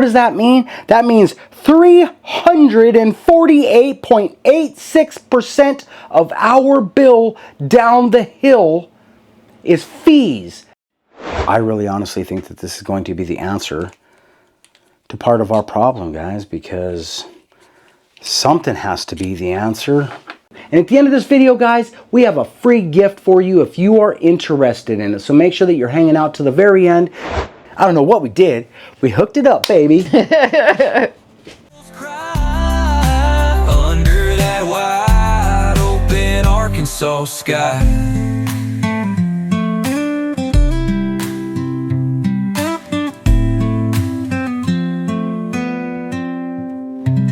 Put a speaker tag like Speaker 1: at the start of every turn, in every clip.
Speaker 1: What does that mean? That means 348.86% of our bill down the hill is fees. I really honestly think that this is going to be the answer to part of our problem, guys, because something has to be the answer. And at the end of this video, guys, we have a free gift for you if you are interested in it. So make sure that you're hanging out to the very end. I don't know what we did. We hooked it up, baby.
Speaker 2: Under that wide open Arkansas sky.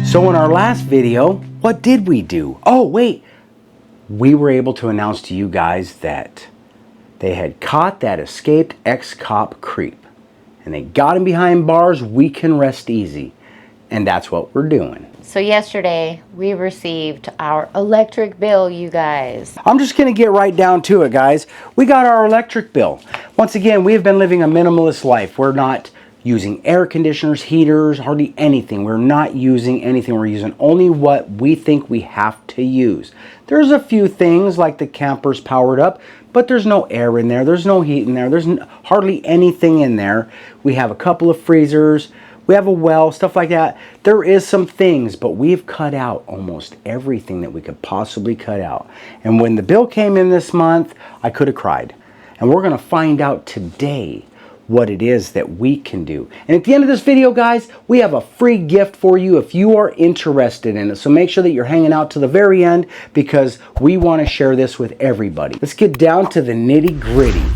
Speaker 1: So in our last video, what did we do? Oh, wait. We were able to announce to you guys that they had caught that escaped ex-cop creep. And they got him behind bars. We can rest easy. And that's what we're doing.
Speaker 3: So yesterday, we received our electric bill, you guys.
Speaker 1: I'm just going to get right down to it, guys. We got our electric bill. Once again, we have been living a minimalist life. We're not using air conditioners, heaters, hardly anything. We're not using anything. We're using only what we think we have to use. There's a few things like the camper's powered up, but there's no air in there. There's no heat in there. There's hardly anything in there. We have a couple of freezers. We have a well, stuff like that. There is some things, but we've cut out almost everything that we could possibly cut out. And when the bill came in this month, I could have cried. And we're going to find out today what it is that we can do. And at the end of this video, guys, we have a free gift for you if you are interested in it. So make sure that you're hanging out to the very end because we want to share this with everybody. Let's get down to the nitty-gritty.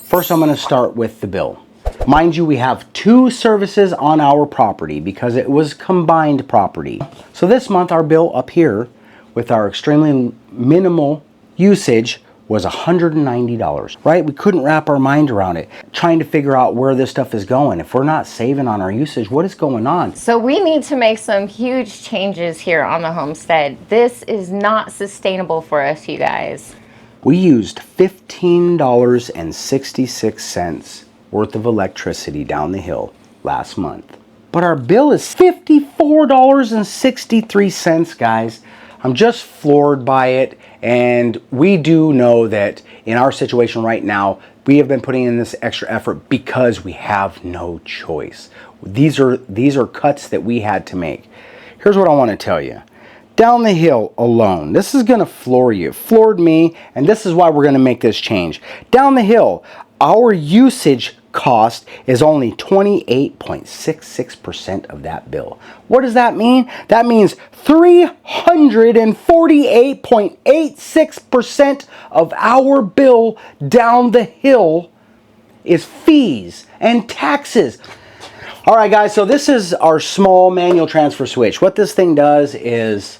Speaker 1: First, I'm going to start with the bill. Mind you, we have 2 services on our property because it was combined property. So this month, our bill up here with our extremely minimal usage was $190, right? We couldn't wrap our mind around it, trying to figure out where this stuff is going. If we're not saving on our usage, what is going on?
Speaker 3: So we need to make some huge changes here on the homestead. This is not sustainable for us, you guys.
Speaker 1: We used $15.66 worth of electricity down the hill last month. But our bill is $54.63, guys. I'm just floored by it, and we do know that in our situation right now, we have been putting in this extra effort because we have no choice. These are cuts that we had to make. Here's what I want to tell you. Down the hill alone, this is going to floor you. It floored me, and this is why we're going to make this change. Down the hill, our usage cost is only 28.66% of that bill. What does that mean? That means 348.86% of our bill down the hill is fees and taxes. All right, guys, so this is our small manual transfer switch. What this thing does is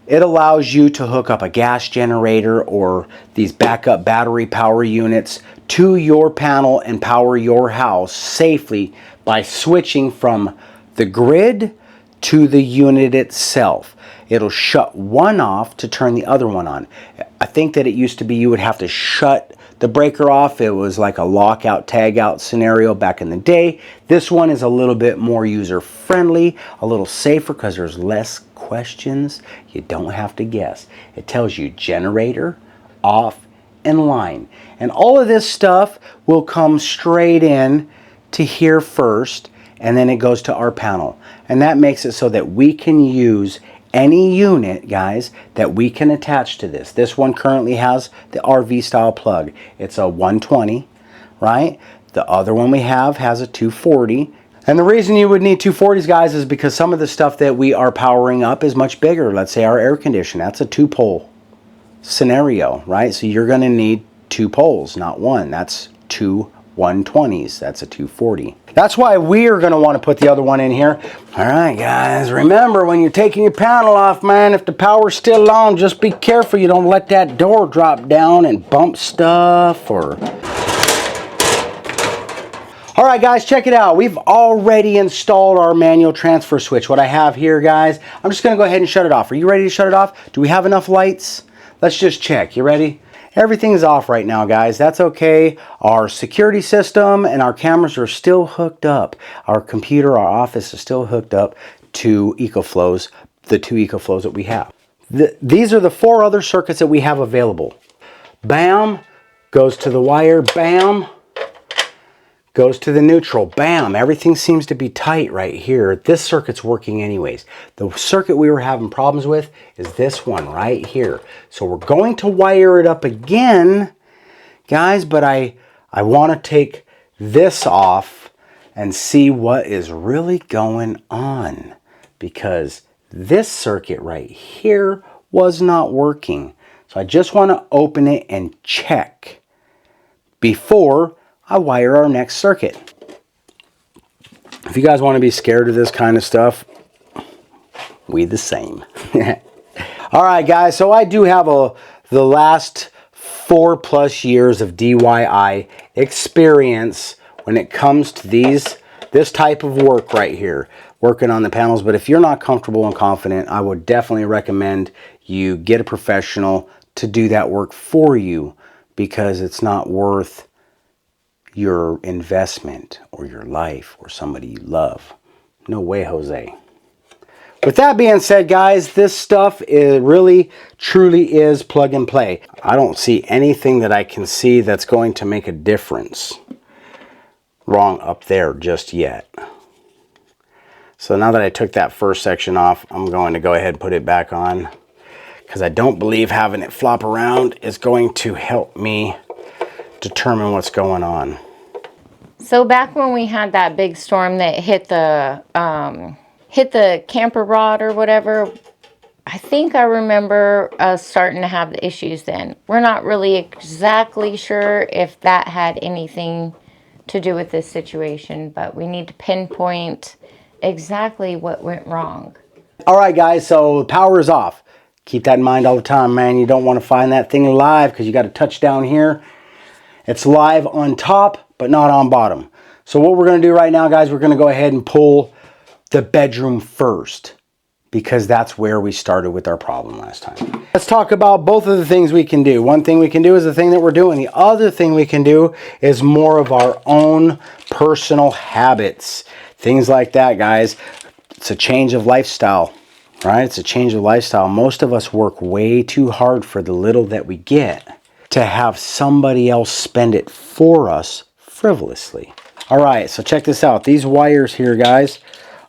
Speaker 1: it allows you to hook up a gas generator or these backup battery power units to your panel and power your house safely by switching from the grid to the unit itself. It'll shut one off to turn the other one on. I think that it used to be you would have to shut the breaker off. It was like a lockout, tag out scenario back in the day. This one is a little bit more user friendly, a little safer because there's less questions. You don't have to guess. It tells you generator, off, and line. And all of this stuff will come straight in to here first, and then it goes to our panel. And that makes it so that we can use any unit, guys, that we can attach to this. This one currently has the RV style plug. It's a 120, right? The other one we have has a 240. And the reason you would need 240s, guys, is because some of the stuff that we are powering up is much bigger. Let's say our air conditioner, that's a 2-pole scenario, right? So you're going to need 2 poles, not one. That's 2 120s. That's a 240. That's why we are going to want to put the other one in here. All right, guys, remember when you're taking your panel off, man, if the power's still on, just be careful you don't let that door drop down and bump stuff or... All right, guys, check it out. We've already installed our manual transfer switch. What I have here, guys, I'm just going to go ahead and shut it off. Are you ready to shut it off? Do we have enough lights? Let's just check. You ready? Everything's off right now, guys. That's okay. Our security system and our cameras are still hooked up. Our computer, our office is still hooked up to EcoFlows, the 2 EcoFlows that we have. These are the 4 other circuits that we have available. Bam, goes to the wire, bam, goes to the neutral, bam. Everything seems to be tight right here. This circuit's working anyways. The circuit we were having problems with is this one right here. So we're going to wire it up again, guys, but I want to take this off and see what is really going on, because this circuit right here was not working. So I just want to open it and check before I wire our next circuit. If you guys want to be scared of this kind of stuff, we the same. All right, guys, so I do have the last 4+ years of DIY experience when it comes to this type of work right here, working on the panels. But if you're not comfortable and confident, I would definitely recommend you get a professional to do that work for you, because it's not worth your investment or your life or somebody you love. No way, Jose. With that being said, guys, this stuff really truly is plug and play. I don't see anything that I can see that's going to make a difference wrong up there just yet. So now that I took that first section off, I'm going to go ahead and put it back on, because I don't believe having it flop around is going to help me determine what's going on.
Speaker 3: So back when we had that big storm that hit the camper rod or whatever, I think I remember us starting to have the issues then. We're not really exactly sure if that had anything to do with this situation, but we need to pinpoint exactly what went wrong.
Speaker 1: All right, guys, so the power is off. Keep that in mind all the time, man. You don't want to find that thing live, because you got to touch down here. It's live on top, but not on bottom. So what we're going to do right now, guys, we're going to go ahead and pull the bedroom first, because that's where we started with our problem last time. Let's talk about both of the things we can do. One thing we can do is the thing that we're doing. The other thing we can do is more of our own personal habits. Things like that, guys. It's a change of lifestyle, right? It's a change of lifestyle. Most of us work way too hard for the little that we get to have somebody else spend it for us frivolously. All right, so check this out. These wires here, guys,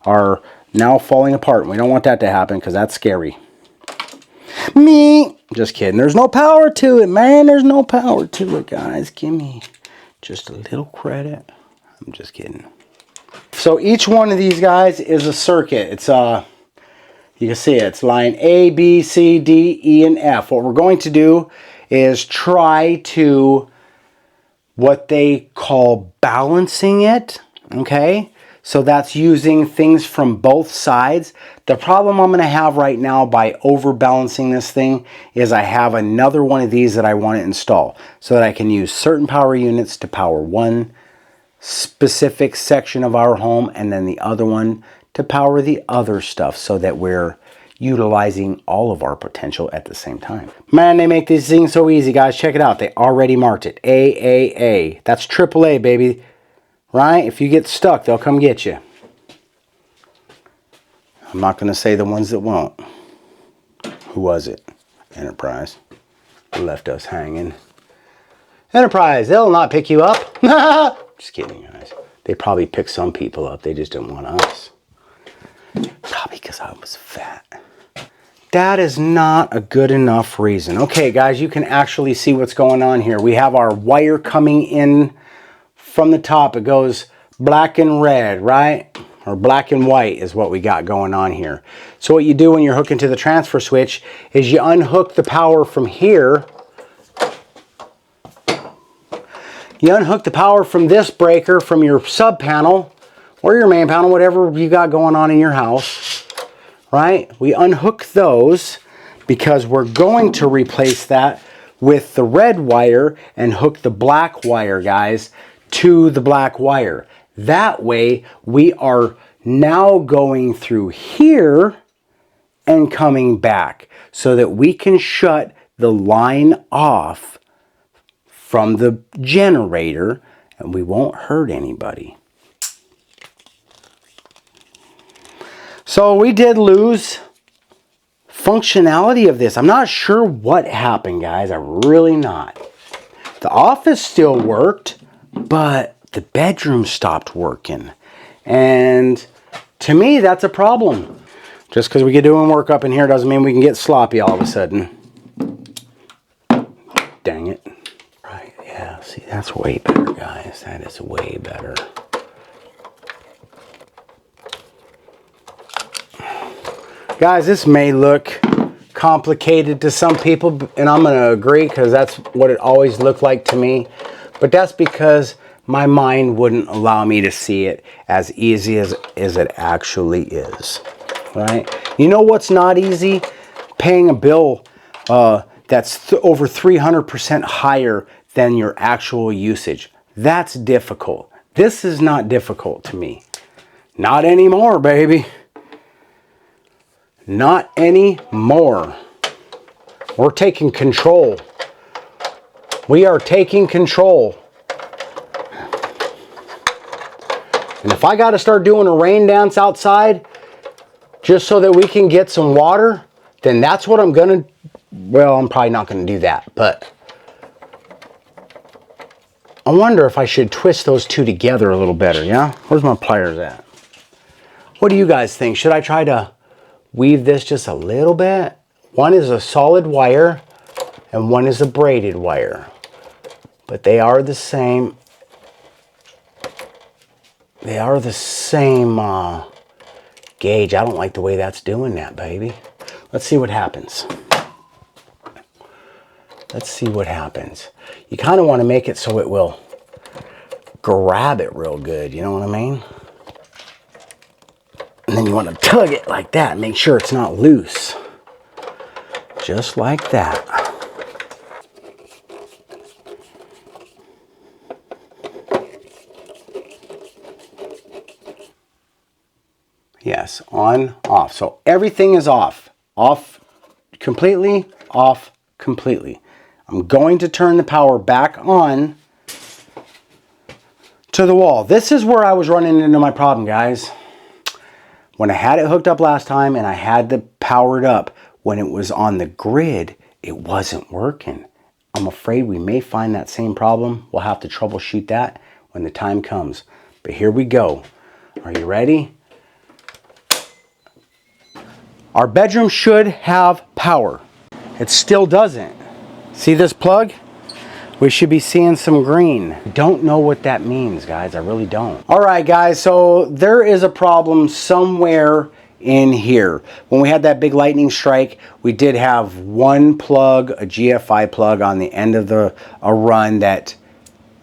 Speaker 1: are now falling apart. And we don't want that to happen, because that's scary. Me, just kidding. There's no power to it, man. There's no power to it, guys. Give me just a little credit. I'm just kidding. So each one of these guys is a circuit. It's you can see it. It's line A, B, C, D, E, and F. What we're going to do is try to what they call balancing it. Okay. So that's using things from both sides. The problem I'm going to have right now by overbalancing this thing is I have another one of these that I want to install, so that I can use certain power units to power one specific section of our home, and then the other one to power the other stuff, so that we're utilizing all of our potential at the same time. Man, they make these things so easy, guys. Check it out. They already marked it. AAA. That's AAA, baby. Right? If you get stuck, they'll come get you. I'm not going to say the ones that won't. Who was it? Enterprise. Left us hanging. Enterprise, they'll not pick you up. Just kidding, guys. They probably picked some people up. They just didn't want us. Probably because I was fat. That is not a good enough reason. Okay, guys, you can actually see what's going on here. We have our wire coming in from the top. It goes black and red, right? Or black and white is what we got going on here. So what you do when you're hooking to the transfer switch is you unhook the power from here. You unhook the power from this breaker from your sub panel or your main panel, whatever you got going on in your house, right? We unhook those because we're going to replace that with the red wire and hook the black wire, guys, to the black wire. That way we are now going through here and coming back so that we can shut the line off from the generator, and we won't hurt anybody. So we did lose functionality of this. I'm not sure what happened, guys. I'm really not. The office still worked, but the bedroom stopped working. And to me, that's a problem. Just because we get doing work up in here doesn't mean we can get sloppy all of a sudden. Dang it. Right, yeah, see, that's way better, guys. That is way better. Guys, this may look complicated to some people, and I'm going to agree because that's what it always looked like to me. But that's because my mind wouldn't allow me to see it as easy as it actually is. Right? You know what's not easy? Paying a bill that's over 300% higher than your actual usage. That's difficult. This is not difficult to me. Not anymore, baby. Not anymore. We're taking control. We are taking control. And if I got to start doing a rain dance outside just so that we can get some water, then that's what I'm going to... Well, I'm probably not going to do that, but I wonder if I should twist those two together a little better, yeah? Where's my pliers at? What do you guys think? Should I try to weave this just a little bit? One is a solid wire and one is a braided wire, but they are the same. They are the same gauge. I don't like the way that's doing that, baby. Let's see what happens. Let's see what happens. You kind of want to make it so it will grab it real good, you know what I mean? And then you want to tug it like that, make sure it's not loose. Just like that. Yes, on, off. So everything is off. Off completely, off completely. I'm going to turn the power back on to the wall. This is where I was running into my problem, guys. When I had it hooked up last time and I had it powered up, when it was on the grid, it wasn't working. I'm afraid we may find that same problem. We'll have to troubleshoot that when the time comes. But here we go. Are you ready? Our bedroom should have power. It still doesn't. See this plug? We should be seeing some green. Don't know what that means, guys. I really don't. All right, guys. So there is a problem somewhere in here. When we had that big lightning strike, we did have one plug, a GFI plug on the end of a run that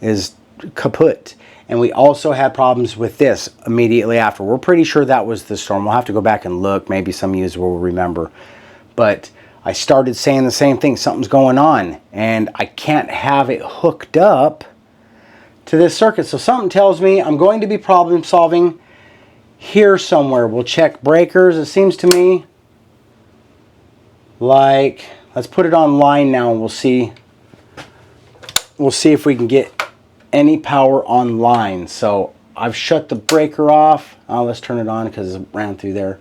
Speaker 1: is kaput. And we also had problems with this immediately after. We're pretty sure that was the storm. We'll have to go back and look. Maybe some of you will remember. But I started saying the same thing. Something's going on. And I can't have it hooked up to this circuit. So something tells me I'm going to be problem solving here somewhere. We'll check breakers. It seems to me like, let's put it on line now and we'll see if we can get any power online. So I've shut the breaker off. Let's turn it on because it ran through there.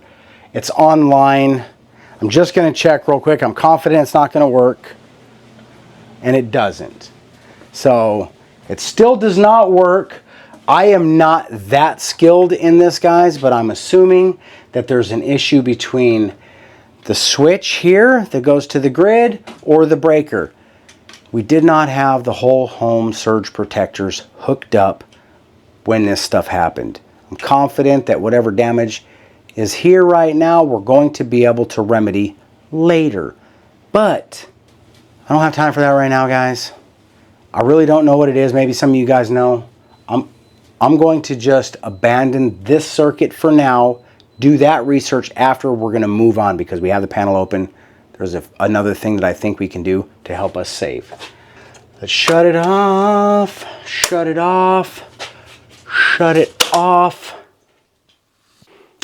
Speaker 1: It's online. I'm just going to check real quick. I'm confident it's not going to work. And it doesn't. So it still does not work. I am not that skilled in this, guys, but I'm assuming that there's an issue between the switch here that goes to the grid or the breaker. We did not have the whole home surge protectors hooked up when this stuff happened. I'm confident that whatever damage is here right now, we're going to be able to remedy later. But I don't have time for that right now, guys. I really don't know what it is. Maybe some of you guys know. I'm going to just abandon this circuit for now, do that research after. We're going to move on because we have the panel open. There's another thing that I think we can do to help us save. Let's shut it off, shut it off, shut it off.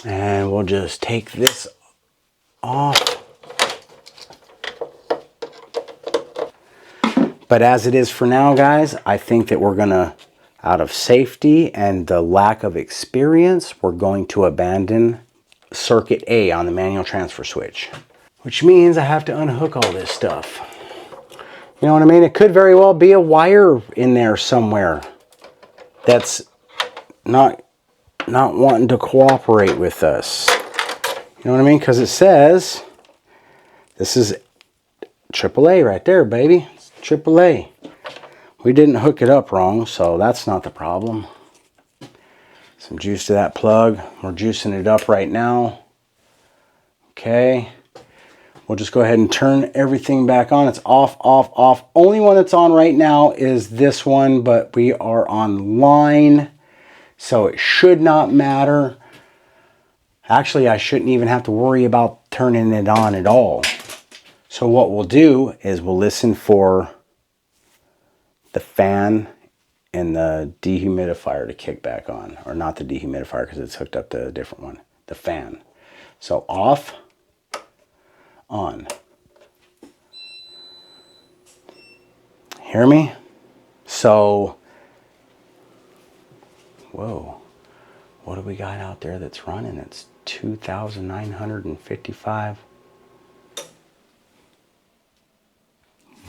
Speaker 1: And we'll just take this off. But as it is for now, guys, I think that we're gonna, out of safety and the lack of experience, we're going to abandon circuit A on the manual transfer switch. Which means I have to unhook all this stuff. You know what I mean? It could very well be a wire in there somewhere that's not wanting to cooperate with us. You know what I mean? Because it says, this is AAA right there, baby. It's AAA. We didn't hook it up wrong, so that's not the problem. Some juice to that plug. We're juicing it up right now. Okay. We'll just go ahead and turn everything back on. It's off, off, off. Only one that's on right now is this one, but we are on line, so it should not matter. Actually, I shouldn't even have to worry about turning it on at all. So what we'll do is we'll listen for the fan and the dehumidifier to kick back on. Or not the dehumidifier because it's hooked up to a different one. The fan. So off. On. Hear me? So, whoa, what do we got out there that's running? It's 2,955.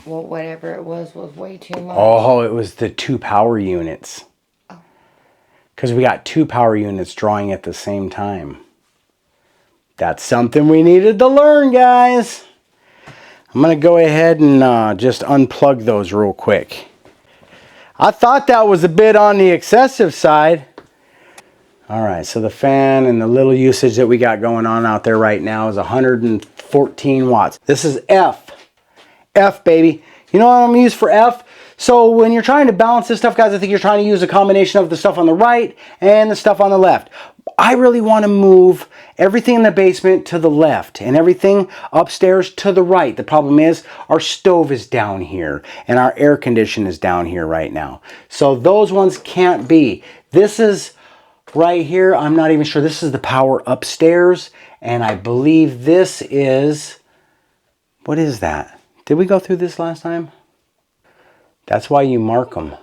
Speaker 3: Well, whatever it was way too much.
Speaker 1: Oh, it was the 2 power units.
Speaker 3: Oh.
Speaker 1: Because we got 2 power units drawing at the same time. That's something we needed to learn, guys. I'm going to go ahead and just unplug those real quick. I thought that was a bit on the excessive side. All right, so the fan and the little usage that we got going on out there right now is 114 watts. This is F. F, baby. You know what I'm going to use for F? So when you're trying to balance this stuff, guys, I think you're trying to use a combination of the stuff on the right and the stuff on the left. I really want to move everything in the basement to the left and everything upstairs to the right. The problem is our stove is down here and our air condition is down here right now. So those ones can't be. This is right here. I'm not even sure. This is the power upstairs. And I believe this is, what is that? Did we go through this last time? That's why you mark them.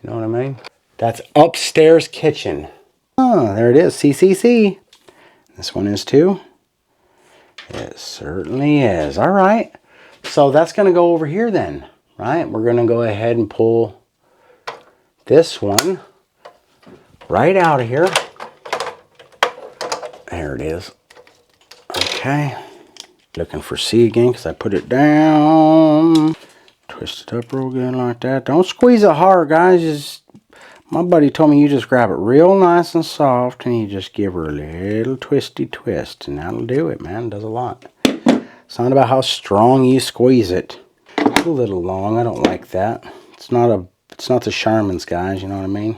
Speaker 1: You know what I mean? That's upstairs kitchen. Oh, there it is, CCC. This one is too. It certainly is. All right. So that's going to go over here then, right? We're going to go ahead and pull this one right out of here. There it is. Okay. Looking for C again because I put it down. Twist it up real good like that. Don't squeeze it hard, guys. Just, my buddy told me you just grab it real nice and soft and you just give her a little twisty twist and that'll do it, man. It does a lot. It's not about how strong you squeeze it. It's a little long. I don't like that. It's not the Charmin's, guys. You know what I mean?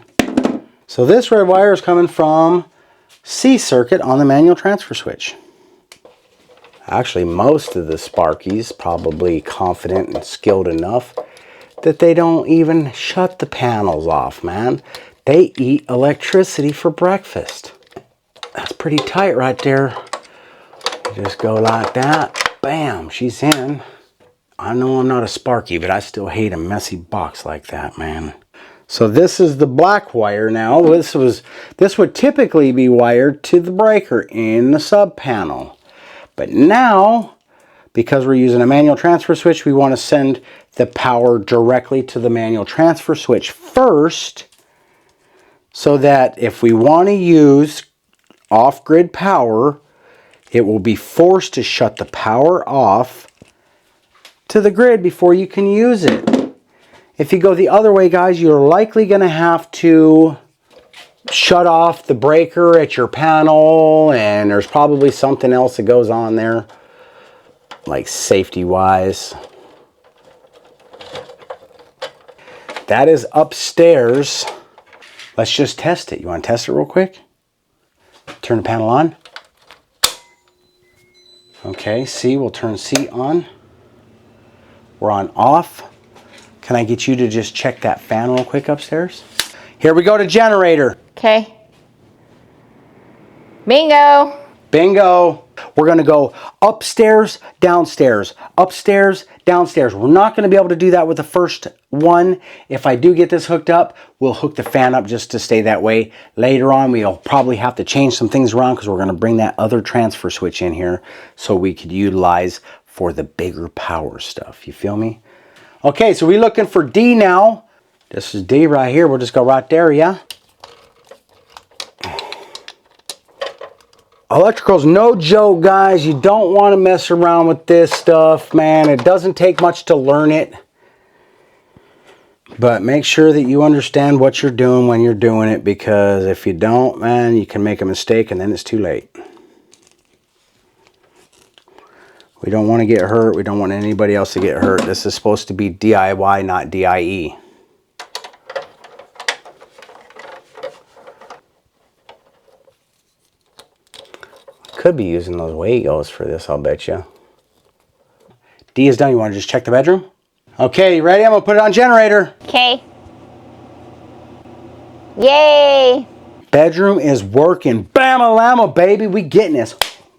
Speaker 1: So this red wire is coming from C circuit on the manual transfer switch. Actually, most of the Sparkies probably confident and skilled enough that they don't even shut the panels off, man. They eat electricity for breakfast. That's pretty tight right there. Just go like that. Bam, she's in. I know I'm not a Sparky, but I still hate a messy box like that, man. So this is the black wire now. This would typically be wired to the breaker in the sub panel. But now, because we're using a manual transfer switch, we want to send the power directly to the manual transfer switch first, so that if we want to use off-grid power, it will be forced to shut the power off to the grid before you can use it. If you go the other way, guys, you're likely going to have to shut off the breaker at your panel, and there's probably something else that goes on there, like safety wise. That is upstairs. Let's just test it. You want to test it real quick? Turn the panel on. Okay, C, we'll turn C on. We're on off. Can I get you to just check that fan real quick upstairs? Here we go to generator.
Speaker 3: Okay. Bingo.
Speaker 1: Bingo. we're going to go upstairs, downstairs, upstairs, downstairs. We're not going to be able to do that with the first one. If I do get this hooked up, we'll hook the fan up just to stay that way. Later on, we'll probably have to change some things around because we're going to bring that other transfer switch in here so we could utilize for the bigger power stuff. You feel me? Okay, so we're looking for D now. This is D right here. We'll just go right there, yeah? Electrical's no joke, guys. You don't want to mess around with this stuff, man. It doesn't take much to learn it. But make sure that you understand what you're doing when you're doing it, because if you don't, man, you can make a mistake and then it's too late. We don't want to get hurt. We don't want anybody else to get hurt. This is supposed to be DIY, not DIE. Could be using those Wagos for this, I'll bet you. D is done. You want to just check the bedroom? Okay, you ready? I'm going to put it on generator.
Speaker 3: Okay. Yay!
Speaker 1: Bedroom is working. Bam-a-llama, baby. We getting this.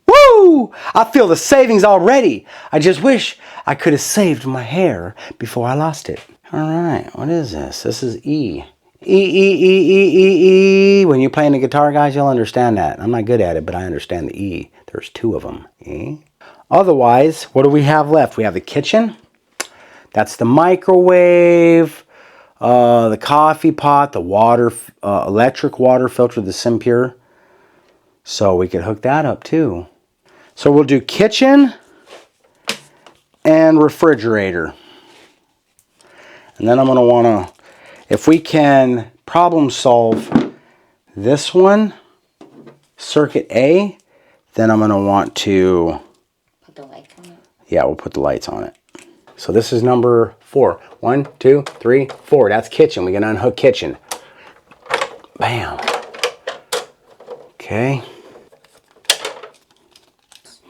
Speaker 1: Woo! I feel the savings already. I just wish I could have saved my hair before I lost it. All right, what is this? This is E. E. When you're playing the guitar, guys, you'll understand that. I'm not good at it, but I understand the E. There's two of them. E. Otherwise, what do we have left? We have the kitchen. That's the microwave, the coffee pot, the water, electric water filter, the Simpure. So we could hook that up too. So we'll do kitchen and refrigerator. And then I'm going to want to, if we can problem solve this one, circuit A, then I'm going to want to
Speaker 3: Put the lights on it.
Speaker 1: Yeah, we'll put the lights on it. So this is number 4. 1, 2, 3, 4. That's kitchen. We can unhook kitchen. Bam. Okay.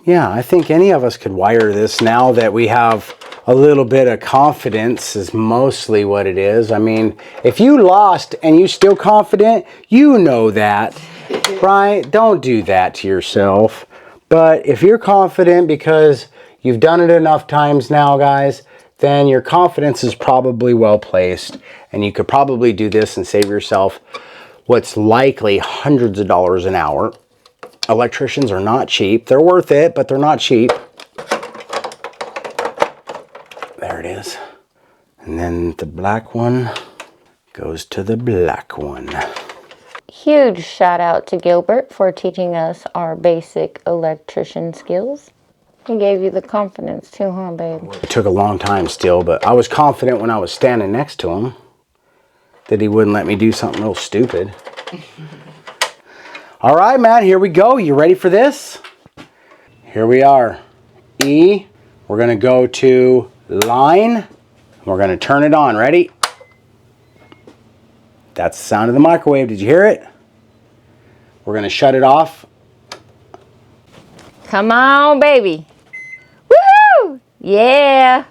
Speaker 1: Yeah, I think any of us could wire this now that we have a little bit of confidence is mostly what it is. I mean, if you lost and you still confident, you know that, right? Don't do that to yourself. But if you're confident because you've done it enough times now, guys, then your confidence is probably well placed. And you could probably do this and save yourself what's likely hundreds of dollars an hour. Electricians are not cheap. They're worth it, but they're not cheap. There it is. And then the black one goes to the black one.
Speaker 3: Huge shout out to Gilbert for teaching us our basic electrician skills. He gave you the confidence too, huh, babe?
Speaker 1: It took a long time still, but I was confident when I was standing next to him that he wouldn't let me do something real stupid. All right, man, here we go. You ready for this? Here we are. E, we're going to go to line. We're going to turn it on. Ready? That's the sound of the microwave. Did you hear it? We're going to shut it off.
Speaker 3: Come on, baby. Woohoo! Yeah.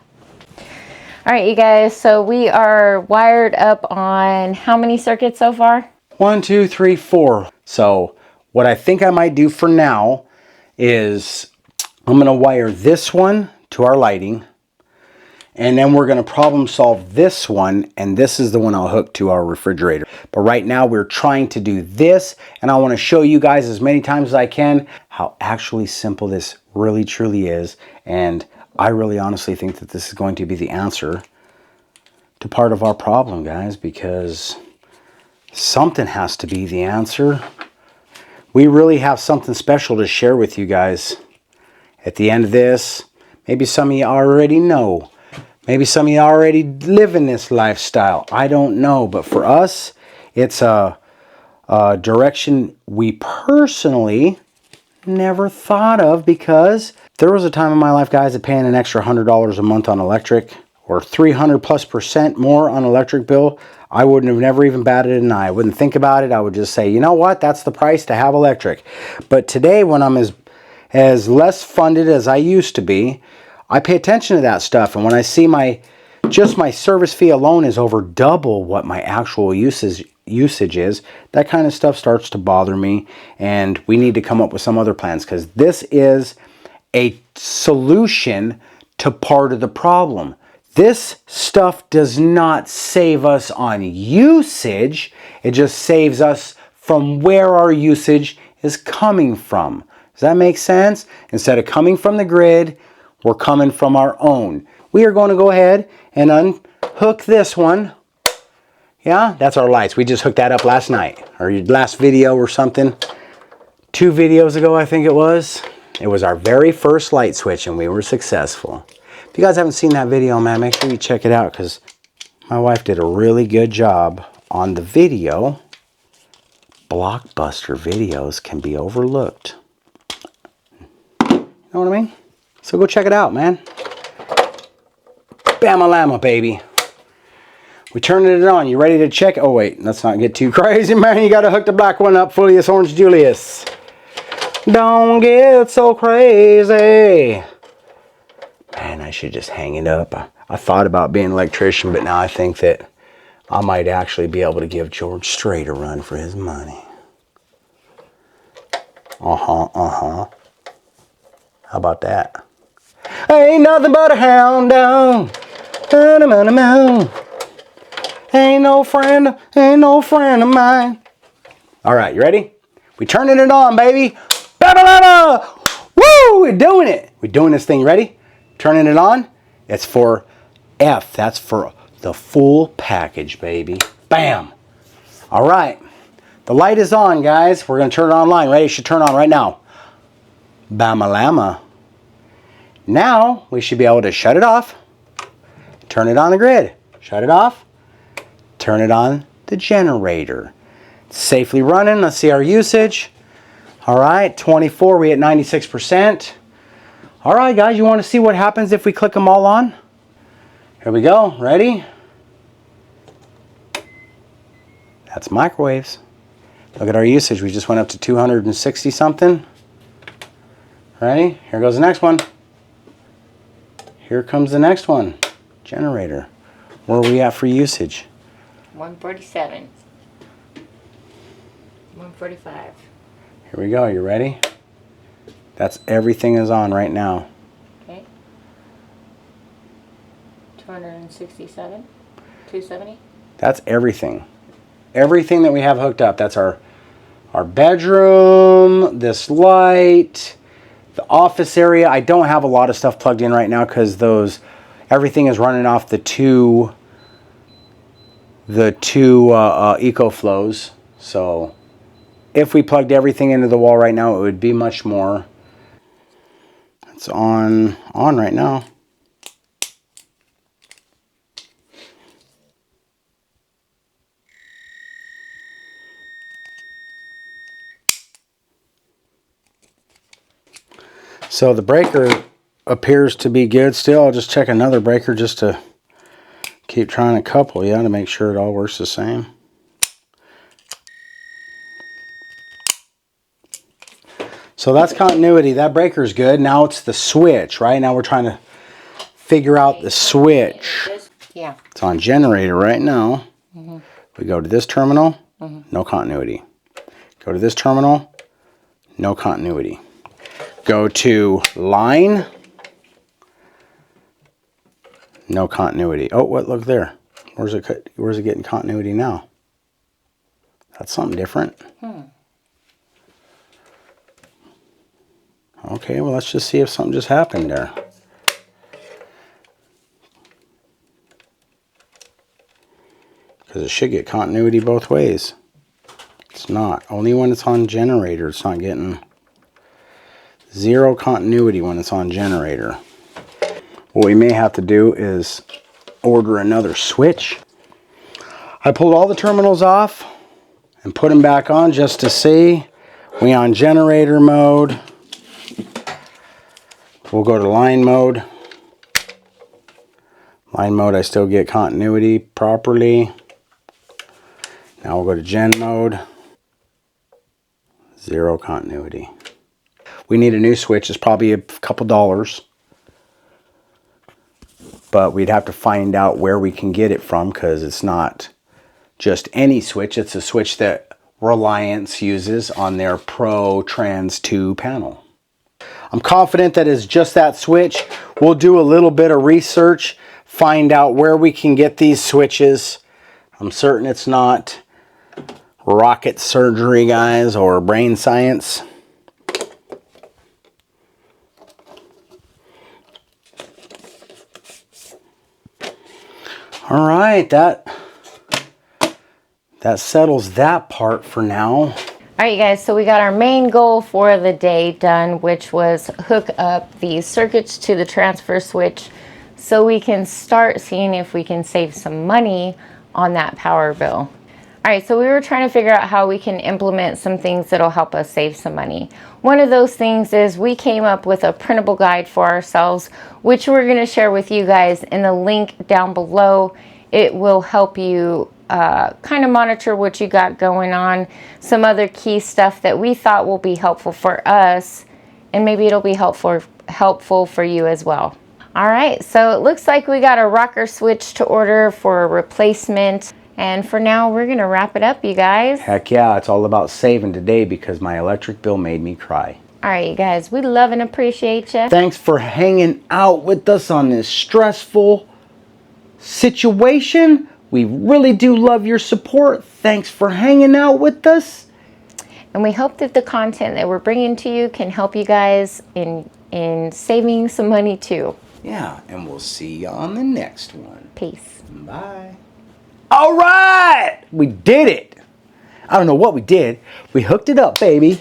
Speaker 3: All right, you guys, so we are wired up on how many circuits so far?
Speaker 1: 1, 2, 3, 4. So what I think I might do for now is I'm going to wire this one to our lighting. And then we're going to problem solve this one, and this is the one I'll hook to our refrigerator. But right now we're trying to do this, and I want to show you guys as many times as I can how actually simple this really truly is. And I really honestly think that this is going to be the answer to part of our problem, guys, because something has to be the answer. We really have something special to share with you guys at the end of this. Maybe some of you already know. Maybe some of you already live in this lifestyle. I don't know. But for us, it's a direction we personally never thought of, because there was a time in my life, guys, that paying an extra $100 a month on electric or 300+% more on electric bill, I wouldn't have never even batted an eye. I wouldn't think about it. I would just say, you know what? That's the price to have electric. But today, when I'm as less funded as I used to be, I pay attention to that stuff, and when I see just my service fee alone is over double what my actual usage usage is, that kind of stuff starts to bother me, and we need to come up with some other plans, because this is a solution to part of the problem. This stuff does not save us on usage, it just saves us from where our usage is coming from. Does that make sense? Instead of coming from the grid, we're coming from our own. We are going to go ahead and unhook this one. Yeah, that's our lights. We just hooked that up last night, or last video or something. 2 videos ago, I think it was. It was our very first light switch, and we were successful. If you guys haven't seen that video, man, make sure you check it out, because my wife did a really good job on the video. Blockbuster videos can be overlooked. You know what I mean? So go check it out, man. Bama-lama, baby. We turned it on. You ready to check? Oh, wait. Let's not get too crazy, man. You got to hook the black one up. Fullius Orange Julius. Don't get so crazy. Man, I should just hang it up. I thought about being an electrician, but now I think that I might actually be able to give George Strait a run for his money. How about that? Ain't nothing but a hound dog. Ain't no friend of mine. All right, you ready? We turning it on, baby. Ba-ba-ba-ba. Woo! We're doing it. We're doing this thing. Ready? Turning it on. It's for F. That's for the full package, baby. Bam. All right. The light is on, guys. We're going to turn it online. Ready? It should turn on right now. Bama-lama. Now we should be able to shut it off. Turn it on the grid. Shut it off. Turn it on the generator. It's safely running. Let's see our usage. All right, 24. We at 96%. All right, guys, you want to see what happens if we click them all on? Here we go. Ready? That's microwaves. Look at our usage. We just went up to 260 something. Ready? Here goes the next one. Here comes the next one. Generator. Where are we at for usage?
Speaker 3: 147. 145.
Speaker 1: Here we go. You ready? That's everything is on right now.
Speaker 3: Okay. 267. 270.
Speaker 1: That's everything. Everything that we have hooked up. That's our bedroom, this light, the office area. I don't have a lot of stuff plugged in right now because everything is running off the two EcoFlows. So if we plugged everything into the wall right now, it would be much more. It's on right now. So the breaker appears to be good still. I'll just check another breaker just to keep trying to couple, to make sure it all works the same. So that's continuity. That breaker's good. Now it's the switch, right? Now we're trying to figure out the switch.
Speaker 3: Yeah.
Speaker 1: It's on generator right now. Mm-hmm. We go to this terminal, no continuity. Go to this terminal, no continuity. Go to line, no continuity. Oh, what? Look there. Where's it getting continuity now? That's something different. Okay, well, let's just see if something just happened there. Because it should get continuity both ways. It's not. Only when it's on generator, it's not getting zero continuity when it's on generator. What we may have to do is order another switch. I pulled all the terminals off and put them back on just to see. We on generator mode. We'll go to line mode. Line mode, I still get continuity properly. Now we'll go to gen mode. Zero continuity. We need a new switch. It's probably a couple dollars. But we'd have to find out where we can get it from because it's not just any switch. It's a switch that Reliance uses on their Pro Trans 2 panel. I'm confident that it's just that switch. We'll do a little bit of research, find out where we can get these switches. I'm certain it's not rocket surgery, guys, or brain science. All right, that settles that part for now.
Speaker 3: All right, you guys, so we got our main goal for the day done, which was hook up the circuits to the transfer switch so we can start seeing if we can save some money on that power bill. All right, so we were trying to figure out how we can implement some things that'll help us save some money. One of those things is we came up with a printable guide for ourselves, which we're gonna share with you guys in the link down below. It will help you kind of monitor what you got going on, some other key stuff that we thought will be helpful for us, and maybe it'll be helpful for you as well. All right, so it looks like we got a rocker switch to order for a replacement. And for now, we're gonna wrap it up, you guys.
Speaker 1: Heck yeah, it's all about saving today because my electric bill made me cry.
Speaker 3: All right, you guys, we love and appreciate you.
Speaker 1: Thanks for hanging out with us on this stressful situation. We really do love your support. Thanks for hanging out with us.
Speaker 3: And we hope that the content that we're bringing to you can help you guys in saving some money too.
Speaker 1: Yeah, and we'll see you on the next one.
Speaker 3: Peace.
Speaker 1: Bye. All right, we did it. I don't know what we did. We hooked it up, baby.